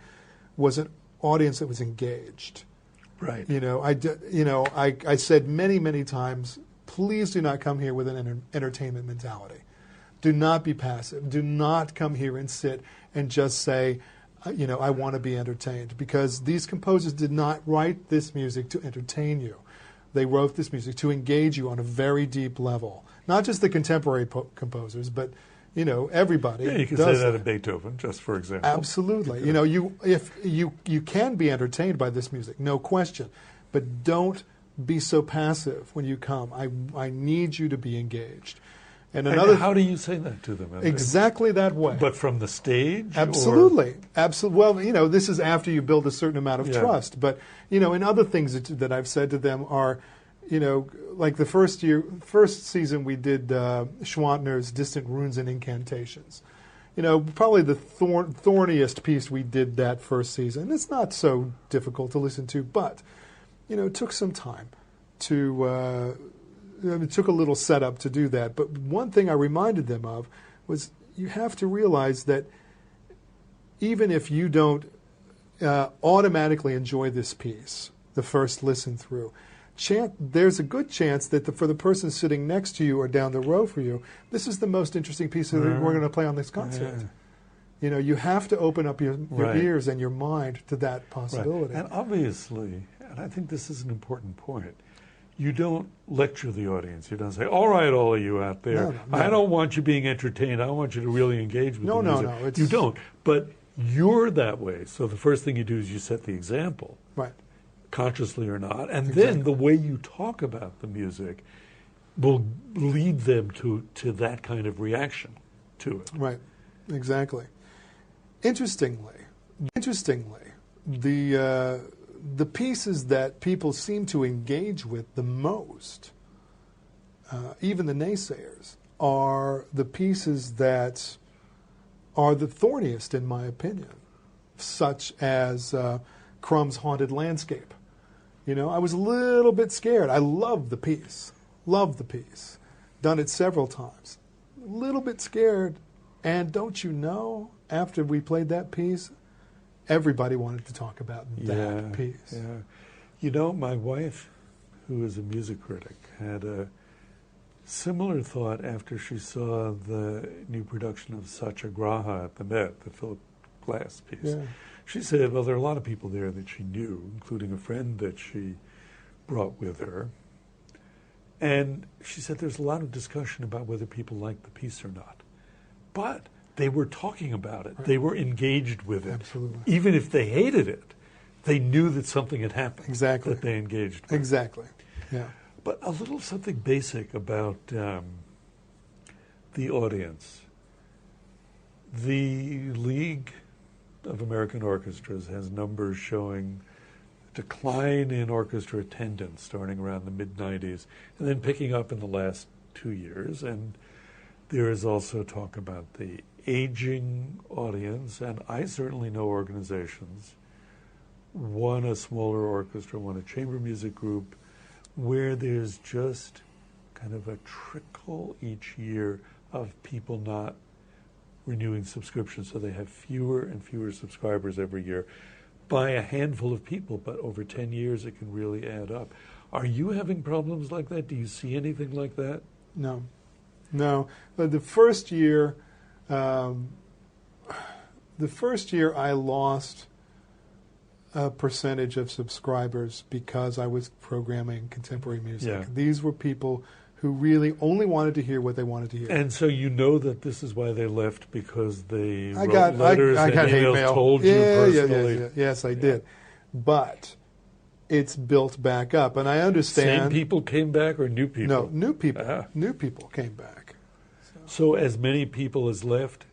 [SPEAKER 2] was an audience that was engaged.
[SPEAKER 1] Right.
[SPEAKER 2] You know, I said many times, please do not come here with an entertainment mentality. Do not be passive. Do not come here and sit and just say, you know, I want to be entertained. Because these composers did not write this music to entertain you. They wrote this music to engage you on a very deep level. Not just the contemporary composers, but, you know, everybody.
[SPEAKER 1] Yeah, you can say that of Beethoven, just for example.
[SPEAKER 2] Absolutely. You know, if you can be entertained by this music, no question. But don't be so passive when you come. I need you to be engaged. And
[SPEAKER 1] how do you say that to them?
[SPEAKER 2] Exactly that way.
[SPEAKER 1] But from the stage?
[SPEAKER 2] Absolutely. Absolutely. Well, this is after you build a certain amount of trust. But, and other things that I've said to them are, like the first season we did Schwantner's Distant Runes and Incantations. Probably the thorniest piece we did that first season. It's not so difficult to listen to, but, it took some time to... it took a little setup to do that. But one thing I reminded them of was you have to realize that even if you don't automatically enjoy this piece, the first listen through, there's a good chance that for the person sitting next to you or down the row for you, this is the most interesting piece that we're going to play on this concert. Yeah. You have to open up your ears and your mind to that possibility.
[SPEAKER 1] Right. And obviously, and I think this is an important point, you don't lecture the audience. You don't say, all right, all of you out there, no. I don't want you being entertained. I want you to really engage with the music. No. You don't. But you're that way. So the first thing you do is you set the example.
[SPEAKER 2] Right.
[SPEAKER 1] Consciously or not. And then the way you talk about the music will lead them to that kind of reaction to it.
[SPEAKER 2] Right. Exactly. Interestingly, the pieces that people seem to engage with the most, even the naysayers, are the pieces that are the thorniest, in my opinion, such as Crumb's Haunted Landscape. I was a little bit scared. I loved the piece. Done it several times. A little bit scared. And don't you know, after we played that piece, everybody wanted to talk about that piece.
[SPEAKER 1] Yeah. My wife, who is a music critic, had a similar thought after she saw the new production of Satyagraha at the Met, the Philip Glass piece.
[SPEAKER 2] Yeah.
[SPEAKER 1] She said, well, there are a lot of people there that she knew, including a friend that she brought with her. And she said there's a lot of discussion about whether people like the piece or not. But they were talking about it. Right. They were engaged with it.
[SPEAKER 2] Absolutely.
[SPEAKER 1] Even if they hated it, they knew that something had happened.
[SPEAKER 2] Exactly.
[SPEAKER 1] That they engaged with.
[SPEAKER 2] Exactly. Yeah.
[SPEAKER 1] But a little something basic about the audience. The League of American Orchestras has numbers showing decline in orchestra attendance starting around the mid-90s and then picking up in the last 2 years. And there is also talk about the aging audience, and I certainly know organizations, one a smaller orchestra, one a chamber music group, where there's just kind of a trickle each year of people not renewing subscriptions, so they have fewer and fewer subscribers every year by a handful of people, but over 10 years it can really add up. Are you having problems like that? Do you see anything like that?
[SPEAKER 2] No. But the first year I lost a percentage of subscribers because I was programming contemporary music.
[SPEAKER 1] Yeah.
[SPEAKER 2] These were people who really only wanted to hear what they wanted to hear.
[SPEAKER 1] And so you know that this is why they left, because they
[SPEAKER 2] I
[SPEAKER 1] wrote
[SPEAKER 2] got
[SPEAKER 1] letters and
[SPEAKER 2] hate
[SPEAKER 1] emails,
[SPEAKER 2] mail.
[SPEAKER 1] told you personally.
[SPEAKER 2] Yeah. Yes, I did. But it's built back up, and I understand.
[SPEAKER 1] Same people came back or new people?
[SPEAKER 2] No, new people. Ah. New people came back.
[SPEAKER 1] So as many people as left,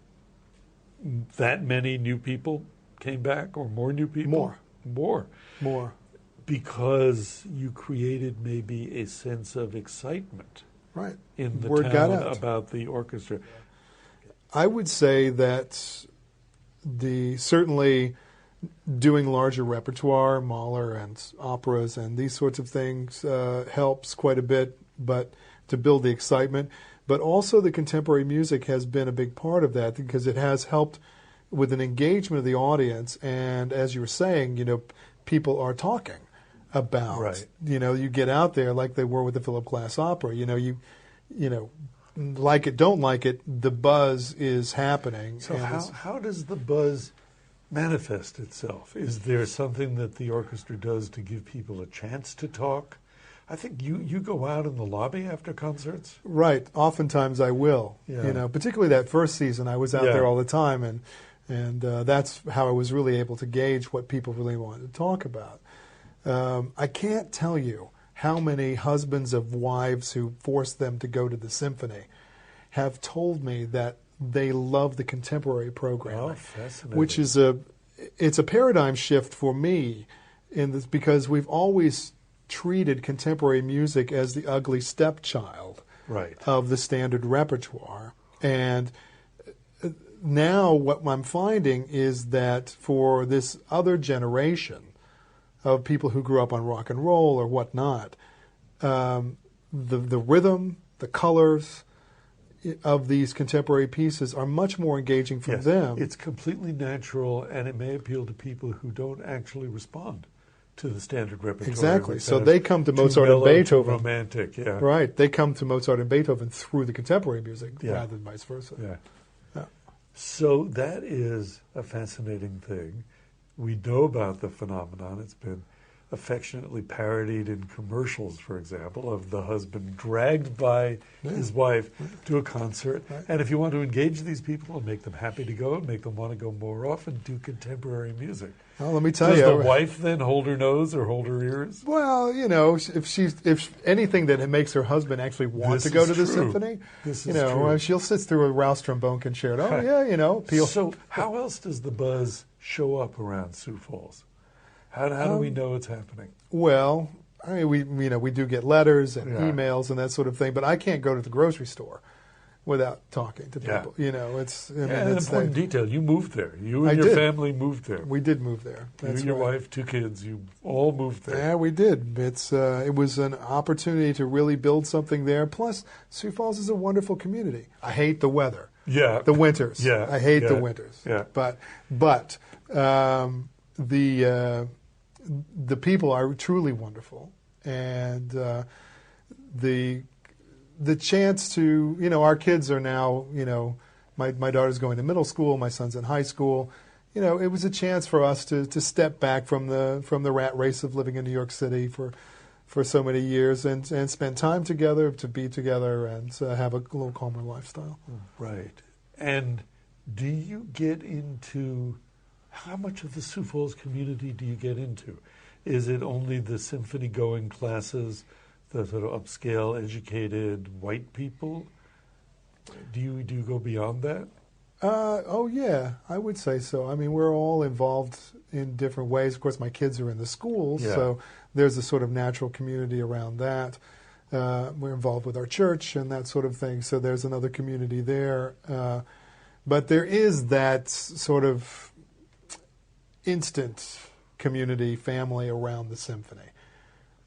[SPEAKER 1] that many new people came back, or more new people? More. Because you created maybe a sense of excitement in the
[SPEAKER 2] Word
[SPEAKER 1] town about the orchestra.
[SPEAKER 2] I would say that certainly doing larger repertoire, Mahler and operas and these sorts of things helps quite a bit, but to build the excitement. But also the contemporary music has been a big part of that, because it has helped with an engagement of the audience. And as you were saying, people are talking about, you get out there like they were with the Philip Glass opera. You like it, don't like it, the buzz is happening.
[SPEAKER 1] So how does the buzz manifest itself? Is there something that the orchestra does to give people a chance to talk? I think you go out in the lobby after concerts.
[SPEAKER 2] Right. Oftentimes I will.
[SPEAKER 1] Yeah.
[SPEAKER 2] Particularly that first season, I was out there all the time, and that's how I was really able to gauge what people really wanted to talk about. I can't tell you how many husbands of wives who forced them to go to the symphony have told me that they love the contemporary programming,
[SPEAKER 1] Oh, fascinating.
[SPEAKER 2] which is it's a paradigm shift for me in this, because we've always treated contemporary music as the ugly stepchild
[SPEAKER 1] right.
[SPEAKER 2] of the standard repertoire. And now what I'm finding is that for this other generation of people who grew up on rock and roll or whatnot, the rhythm, the colors of these contemporary pieces are much more engaging for them.
[SPEAKER 1] It's completely natural, and it may appeal to people who don't actually respond to the standard repertoire.
[SPEAKER 2] Exactly. So they come to Mozart and Beethoven.
[SPEAKER 1] Romantic, yeah.
[SPEAKER 2] Right. They come to Mozart and Beethoven through the contemporary music rather than vice versa.
[SPEAKER 1] Yeah.
[SPEAKER 2] Yeah.
[SPEAKER 1] So that is a fascinating thing. We know about the phenomenon. It's been affectionately parodied in commercials, for example, of the husband dragged by his wife to a concert. Right. And if you want to engage these people and make them happy to go and make them want to go more often, do contemporary music.
[SPEAKER 2] Well, let me tell you.
[SPEAKER 1] Does the wife then hold her nose or hold her ears?
[SPEAKER 2] Well, you know, if anything that makes her husband actually want to go to the symphony, she'll sit through a Rouse trombone concerto. Oh, yeah, Peel.
[SPEAKER 1] So how else does the buzz show up around Sioux Falls? How do we know it's happening?
[SPEAKER 2] Well, I mean, we do get letters and emails and that sort of thing, but I can't go to the grocery store without talking to people. It's
[SPEAKER 1] an important detail. You moved there. You and your family moved there.
[SPEAKER 2] We did move there. That's
[SPEAKER 1] you and your wife, 2 kids, you all moved there.
[SPEAKER 2] Yeah, we did. It was an opportunity to really build something there. Plus, Sioux Falls is a wonderful community. I hate the weather.
[SPEAKER 1] Yeah.
[SPEAKER 2] The winters.
[SPEAKER 1] Yeah.
[SPEAKER 2] I hate the winters.
[SPEAKER 1] Yeah.
[SPEAKER 2] But the people are truly wonderful, and the chance to, our kids are now, my daughter's going to middle school, my son's in high school. It was a chance for us to step back from the rat race of living in New York City for so many years and spend time together, to be together, and have a little calmer lifestyle.
[SPEAKER 1] Right. And do you get into, how much of the Sioux Falls community do you get into? Is it only the symphony-going classes, the sort of upscale, educated white people? Do you go beyond that?
[SPEAKER 2] Oh, yeah, I would say so. I mean, we're all involved in different ways. Of course, my kids are in the schools, so there's a sort of natural community around that. We're involved with our church and that sort of thing, so there's another community there. But there is that sort of instant community, family around the symphony,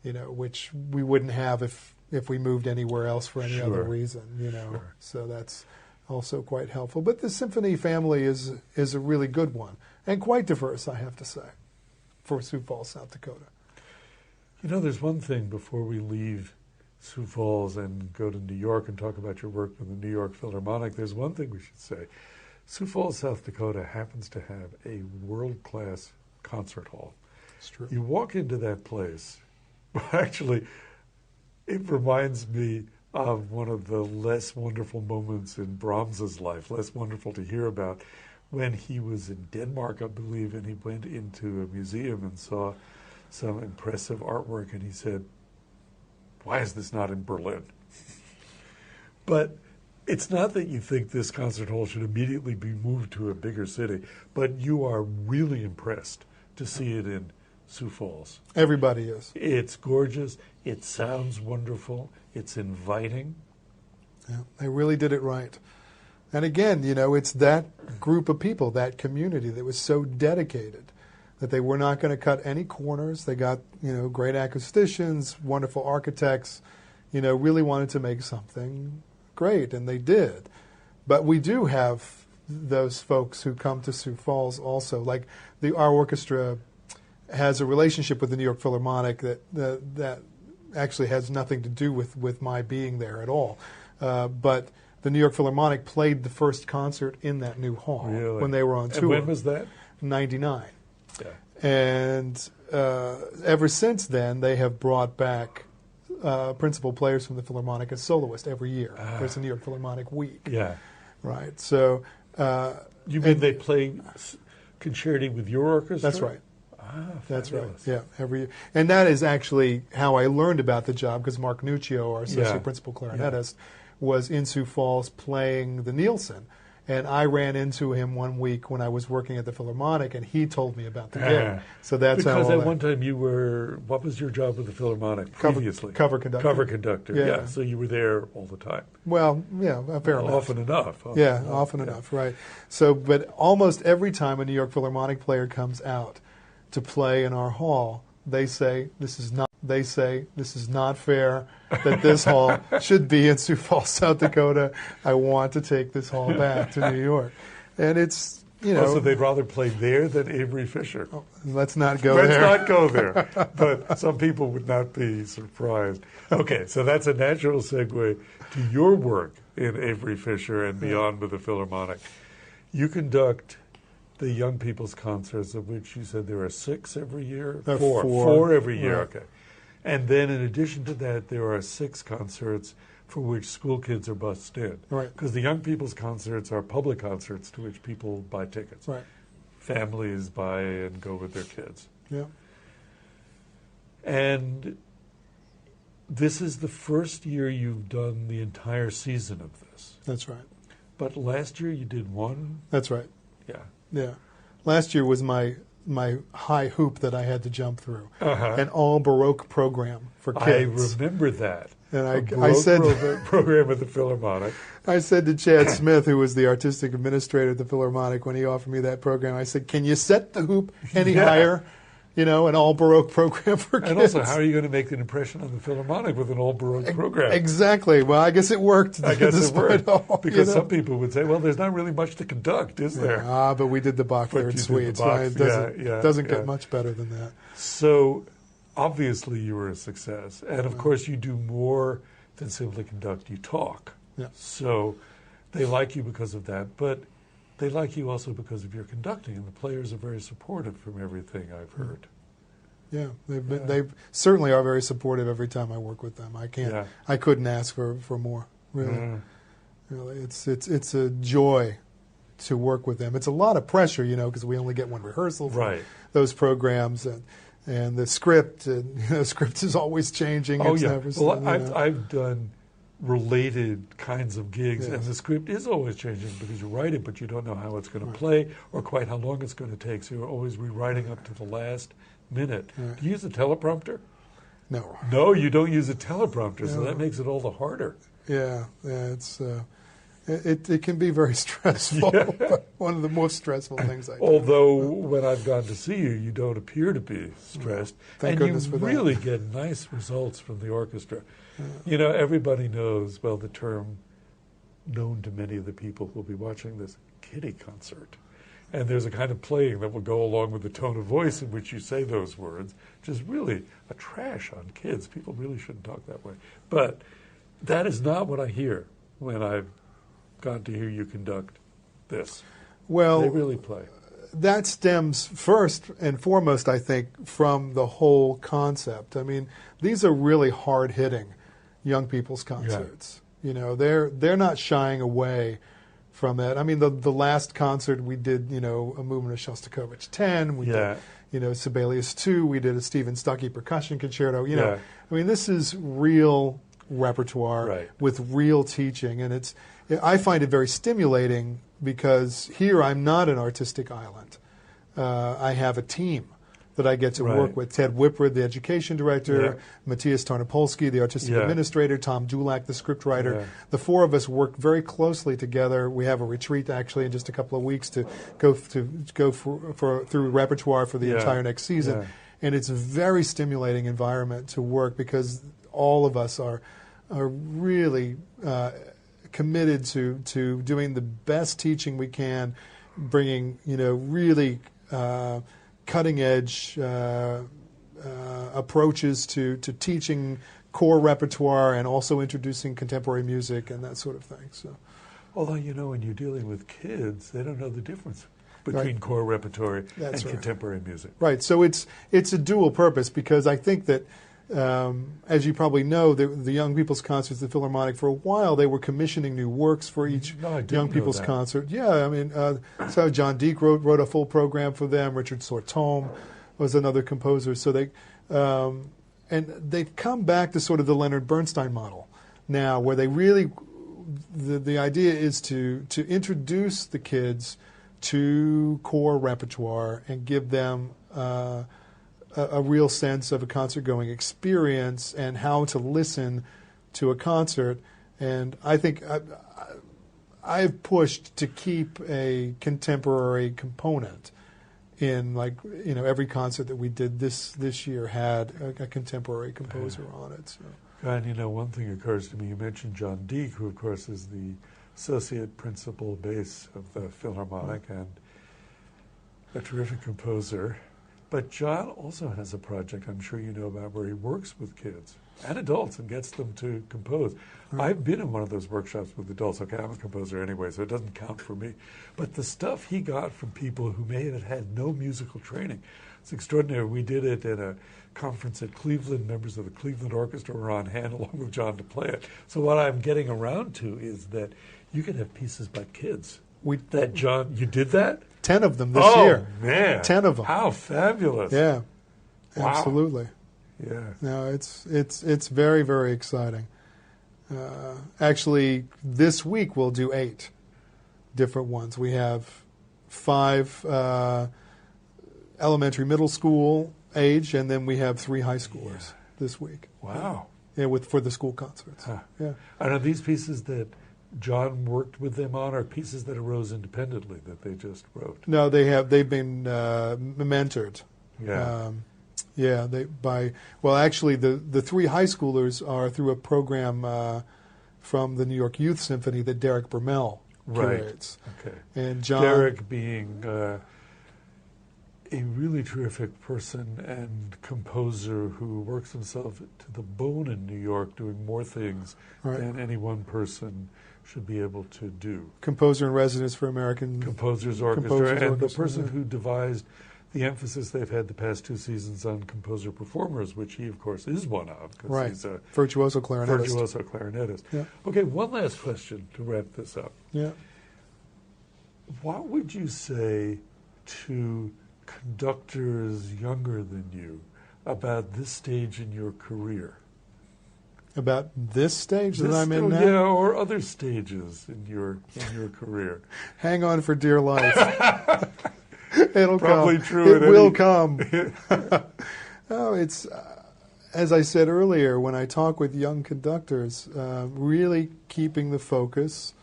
[SPEAKER 2] which we wouldn't have if we moved anywhere else for any other reason,
[SPEAKER 1] Sure.
[SPEAKER 2] So that's also quite helpful. But the symphony family is a really good one, and quite diverse, I have to say, for Sioux Falls, South Dakota.
[SPEAKER 1] There's one thing before we leave Sioux Falls and go to New York and talk about your work with the New York Philharmonic. There's one thing we should say. Sioux Falls, South Dakota happens to have a world-class concert hall.
[SPEAKER 2] It's true.
[SPEAKER 1] You walk into that place, actually, it reminds me of one of the less wonderful moments in Brahms's life, less wonderful to hear about, when he was in Denmark, I believe, and he went into a museum and saw some impressive artwork, and he said, "Why is this not in Berlin?" But it's not that you think this concert hall should immediately be moved to a bigger city, but you are really impressed to see it in Sioux Falls.
[SPEAKER 2] Everybody is.
[SPEAKER 1] It's gorgeous. It sounds wonderful. It's inviting.
[SPEAKER 2] Yeah, they really did it right. And again, it's that group of people, that community that was so dedicated that they were not going to cut any corners. They got, great acousticians, wonderful architects, really wanted to make something great, and they did. But we do have those folks who come to Sioux Falls also. Like our orchestra has a relationship with the New York Philharmonic that actually has nothing to do with my being there at all. But the New York Philharmonic played the first concert in that new hall when they were on tour.
[SPEAKER 1] And when was that?
[SPEAKER 2] 99.
[SPEAKER 1] Yeah.
[SPEAKER 2] And ever since then, they have brought back principal players from the Philharmonic as soloists every year. There's a New York Philharmonic week.
[SPEAKER 1] Yeah.
[SPEAKER 2] Right. So
[SPEAKER 1] you mean they play concerti with your orchestra?
[SPEAKER 2] That's right. That's right.
[SPEAKER 1] Fabulous.
[SPEAKER 2] Yeah, every year. And that is actually how I learned about the job, because Mark Nuccio, our associate
[SPEAKER 1] Yeah.
[SPEAKER 2] principal clarinetist, was in Sioux Falls playing the Nielsen. And I ran into him one week when I was working at the Philharmonic, and he told me about the gig. So that's
[SPEAKER 1] because
[SPEAKER 2] how all
[SPEAKER 1] at one time you were, what was your job with the Philharmonic previously?
[SPEAKER 2] Cover conductor.
[SPEAKER 1] Cover conductor,
[SPEAKER 2] Yeah.
[SPEAKER 1] yeah. So you were there all the time.
[SPEAKER 2] Well, yeah, a fair amount.
[SPEAKER 1] Often enough.
[SPEAKER 2] Often enough, right. So, but almost every time a New York Philharmonic player comes out to play in our hall, they say, this is not fair that this hall should be in Sioux Falls, South Dakota. I want to take this hall back to New York. And it's,
[SPEAKER 1] so they'd rather play there than Avery Fisher.
[SPEAKER 2] Let's not go there.
[SPEAKER 1] Let's not go there. But some people would not be surprised. Okay, so that's a natural segue to your work in Avery Fisher and beyond with the Philharmonic. You conduct the young people's concerts, of which you said there are 6 every year? Four every year,
[SPEAKER 2] right.
[SPEAKER 1] Okay. And then in addition to that, there are 6 concerts for which school kids are bussed in.
[SPEAKER 2] Right.
[SPEAKER 1] Because the young people's concerts are public concerts to which people buy tickets.
[SPEAKER 2] Right.
[SPEAKER 1] Families buy and go with their kids.
[SPEAKER 2] Yeah.
[SPEAKER 1] And this is the first year you've done the entire season of this.
[SPEAKER 2] That's right.
[SPEAKER 1] But last year you did one?
[SPEAKER 2] That's right.
[SPEAKER 1] Yeah.
[SPEAKER 2] Yeah. Last year was my high hoop that I had to jump through. An all Baroque program for kids.
[SPEAKER 1] I remember that.
[SPEAKER 2] And
[SPEAKER 1] I said
[SPEAKER 2] Baroque
[SPEAKER 1] program at the Philharmonic.
[SPEAKER 2] I said to Chad Smith, who was the artistic administrator at the Philharmonic, when he offered me that program, I said, "Can you set the hoop any higher? An all Baroque program for kids."
[SPEAKER 1] And also, how are you going to make an impression on the Philharmonic with an all Baroque program?
[SPEAKER 2] Exactly. Well, I guess it worked.
[SPEAKER 1] I guess it worked.
[SPEAKER 2] All,
[SPEAKER 1] because some people would say, well, there's not really much to conduct, is there?
[SPEAKER 2] But we did the Bach Third Suite. Right? It doesn't get much better than that.
[SPEAKER 1] So, obviously, you were a success. And, of course, you do more than simply conduct. You talk.
[SPEAKER 2] Yeah.
[SPEAKER 1] So, they like you because of that. But they like you also because of your conducting. And the players are very supportive from everything I've heard.
[SPEAKER 2] Yeah, they certainly are very supportive every time I work with them. I couldn't ask for more. Really, really, it's a joy to work with them. It's a lot of pressure, because we only get one rehearsal for those programs, and the script, script is always changing.
[SPEAKER 1] Oh,
[SPEAKER 2] it's
[SPEAKER 1] yeah. Well, I've done related kinds of gigs, and the script is always changing because you write it, but you don't know how it's going to play or quite how long it's going to take. So you're always rewriting up to the last minute. Do you use a teleprompter?
[SPEAKER 2] No.
[SPEAKER 1] No, you don't use a teleprompter, so that makes it all the harder.
[SPEAKER 2] Yeah, it's it can be very stressful. One of the most stressful things I do.
[SPEAKER 1] Although when I've gone to see you, you don't appear to be stressed,
[SPEAKER 2] Thank goodness for that.
[SPEAKER 1] And you really get nice results from the orchestra. Everybody knows, well, the term known to many of the people who will be watching this, kiddie concert. And there's a kind of playing that will go along with the tone of voice in which you say those words, which is really a trash on kids. People really shouldn't talk that way. But that is not what I hear when I've gone to hear you conduct this.
[SPEAKER 2] Well,
[SPEAKER 1] they really play.
[SPEAKER 2] That stems first and foremost, I think, from the whole concept. I mean, these are really hard-hitting young people's concerts. They're not shying away from it. I mean, the last concert we did, a movement of Shostakovich 10. We did, Sibelius 2. We did a Stephen Stuckey percussion concerto. I mean, this is real repertoire with real teaching, and I find it very stimulating because here I'm not an artistic island. I have a team that I get to work with. Ted Whipford, the education director, Matthias Tarnopolsky, the artistic administrator, Tom Dulac, the scriptwriter. The four of us work very closely together. We have a retreat actually in just a couple of weeks to go through repertoire for the entire next season. And it's a very stimulating environment to work because all of us are really committed to doing the best teaching we can, bringing really cutting-edge approaches to teaching core repertoire and also introducing contemporary music and that sort of thing. So,
[SPEAKER 1] although, when you're dealing with kids, they don't know the difference between core repertoire and contemporary music. Right.
[SPEAKER 2] So it's a dual purpose because I think that, as you probably know, the Young People's Concerts at the Philharmonic, for a while, they were commissioning new works for each Young People's Concert. Yeah, I mean, so John Deek wrote a full program for them, Richard Sortome, was another composer. So and they've come back to sort of the Leonard Bernstein model now, where they really, the idea is to introduce the kids to core repertoire and give them a real sense of a concert-going experience and how to listen to a concert. And I think I've pushed to keep a contemporary component in, like, every concert that we did this year had a contemporary composer on it. So.
[SPEAKER 1] And one thing occurs to me. You mentioned John Deek, who of course is the associate principal bass of the Philharmonic and a terrific composer. But John also has a project I'm sure you know about where he works with kids and adults and gets them to compose. Right. I've been in one of those workshops with adults. Okay, I'm a composer anyway, so it doesn't count for me. But the stuff he got from people who may have had no musical training, it's extraordinary. We did it at a conference at Cleveland. Members of the Cleveland Orchestra were on hand along with John to play it. So what I'm getting around to is that you can have pieces by kids. John, you did that?
[SPEAKER 2] 10 of them this year.
[SPEAKER 1] Oh, man.
[SPEAKER 2] 10 of them.
[SPEAKER 1] How fabulous.
[SPEAKER 2] Yeah.
[SPEAKER 1] Wow.
[SPEAKER 2] Absolutely.
[SPEAKER 1] Yeah.
[SPEAKER 2] No, it's very, very exciting. Actually, this week we'll do 8 different ones. We have 5 elementary, middle school age, and then we have 3 high schoolers this week.
[SPEAKER 1] Wow.
[SPEAKER 2] Yeah, for the school concerts.
[SPEAKER 1] Huh.
[SPEAKER 2] Yeah.
[SPEAKER 1] And are these pieces that John worked with them on, or pieces that arose independently that they just wrote?
[SPEAKER 2] No, they've been mentored.
[SPEAKER 1] Yeah.
[SPEAKER 2] Actually, the 3 high schoolers are through a program from the New York Youth Symphony that Derek Bermel curates.
[SPEAKER 1] Right. Okay.
[SPEAKER 2] And John,
[SPEAKER 1] Derek being a really terrific person and composer who works himself to the bone in New York, doing more things than any one person should be able to do.
[SPEAKER 2] Composer in residence for American
[SPEAKER 1] Composers Orchestra, and the person who devised the emphasis they've had the past 2 seasons on composer performers, which he, of course, is one of.
[SPEAKER 2] Right.
[SPEAKER 1] He's a
[SPEAKER 2] virtuoso clarinetist.
[SPEAKER 1] Virtuoso clarinetist.
[SPEAKER 2] Yeah.
[SPEAKER 1] Okay, one last question to wrap this up.
[SPEAKER 2] Yeah.
[SPEAKER 1] What would you say to conductors younger than you about this stage in your career?
[SPEAKER 2] About this stage that I'm in now?
[SPEAKER 1] Yeah, or other stages in your career.
[SPEAKER 2] Hang on for dear life. It'll
[SPEAKER 1] Probably
[SPEAKER 2] come.
[SPEAKER 1] true.
[SPEAKER 2] It will come. No, it's as I said earlier when I talk with young conductors, really keeping the focus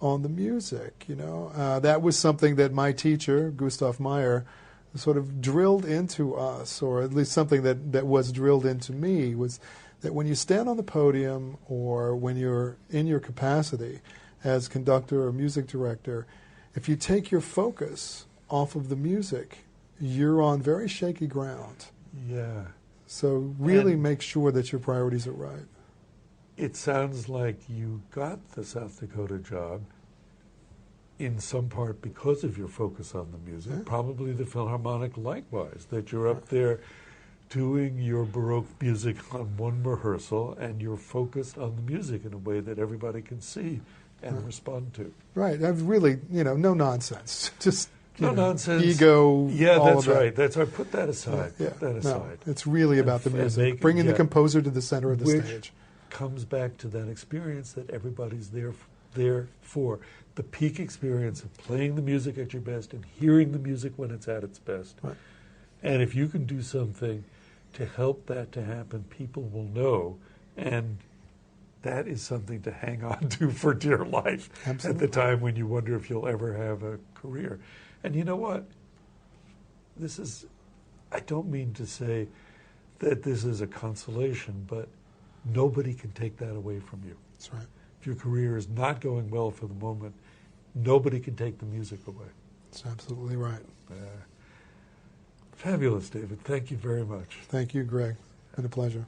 [SPEAKER 2] on the music. That was something that my teacher, Gustav Meyer, sort of drilled into us, or at least something that was drilled into me, was that when you stand on the podium or when you're in your capacity as conductor or music director, if you take your focus off of the music, you're on very shaky ground.
[SPEAKER 1] Yeah.
[SPEAKER 2] So really make sure that your priorities are right.
[SPEAKER 1] It sounds like you got the South Dakota job in some part because of your focus on the music, probably the Philharmonic likewise, that you're up there doing your Baroque music on one rehearsal and you're focused on the music in a way that everybody can see and respond to.
[SPEAKER 2] Right. I've really, no nonsense. Just
[SPEAKER 1] no nonsense.
[SPEAKER 2] Ego.
[SPEAKER 1] Yeah,
[SPEAKER 2] all
[SPEAKER 1] that's
[SPEAKER 2] of that.
[SPEAKER 1] right. That's right. Put that aside.
[SPEAKER 2] Yeah.
[SPEAKER 1] Put that aside.
[SPEAKER 2] No, it's really about the music. Bringing the composer to the center of the stage.
[SPEAKER 1] Comes back to that experience that everybody's there for. The peak experience of playing the music at your best and hearing the music when it's at its best.
[SPEAKER 2] Right.
[SPEAKER 1] And if you can do something to help that to happen, people will know. And that is something to hang on to for dear life.
[SPEAKER 2] Absolutely.
[SPEAKER 1] At the time when you wonder if you'll ever have a career. And you know what? I don't mean to say that this is a consolation, but nobody can take that away from you.
[SPEAKER 2] That's right.
[SPEAKER 1] If your career is not going well for the moment, nobody can take the music away.
[SPEAKER 2] That's absolutely right.
[SPEAKER 1] Fabulous, David. Thank you very much.
[SPEAKER 2] Thank you, Greg. Been a pleasure.